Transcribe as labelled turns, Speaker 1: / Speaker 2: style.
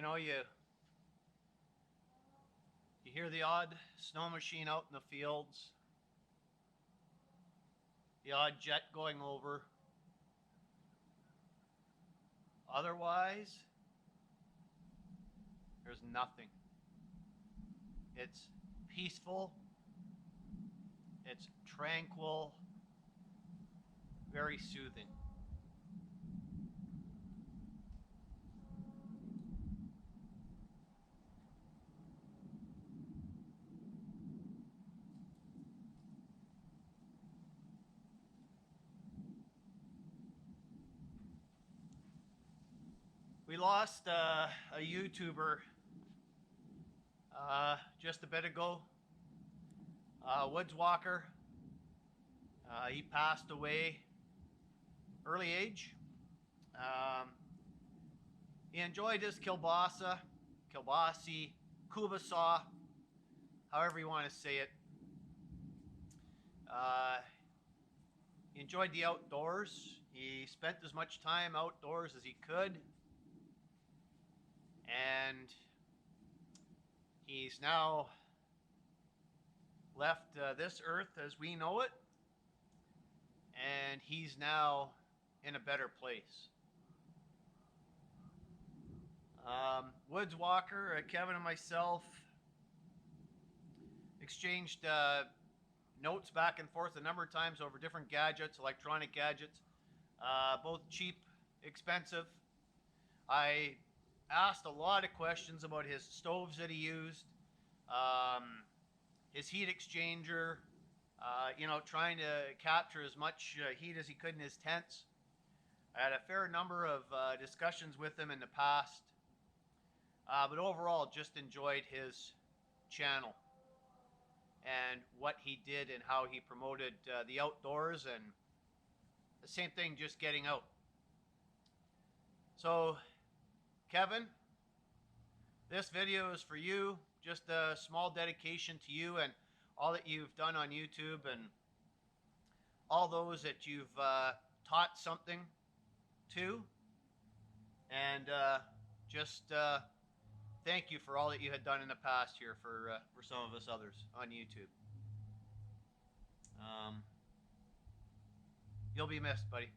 Speaker 1: know, you hear the odd snow machine out in the fields, the odd jet going over. Otherwise, there's nothing. It's peaceful, it's tranquil, very soothing. We lost a YouTuber just a bit ago, Woodswalker. He passed away early age. He enjoyed his kielbasy, kubasa, however you want to say it. He enjoyed the outdoors. He spent as much time outdoors as he could. And he's now left this earth as we know it. And he's now in a better place. Woodswalker, Kevin and myself exchanged notes back and forth a number of times over different gadgets, electronic gadgets, both cheap, expensive. I asked a lot of questions about his stoves that he used, his heat exchanger, trying to capture as much heat as he could in his tents. I had a fair number of discussions with him in the past, but overall just enjoyed his channel and what he did and how he promoted the outdoors, and the same thing, just getting out. So, Kevin, this video is for you, just a small dedication to you and all that you've done on YouTube and all those that you've taught something to, and just thank you for all that you had done in the past here for some of us others on YouTube. You'll be missed, buddy.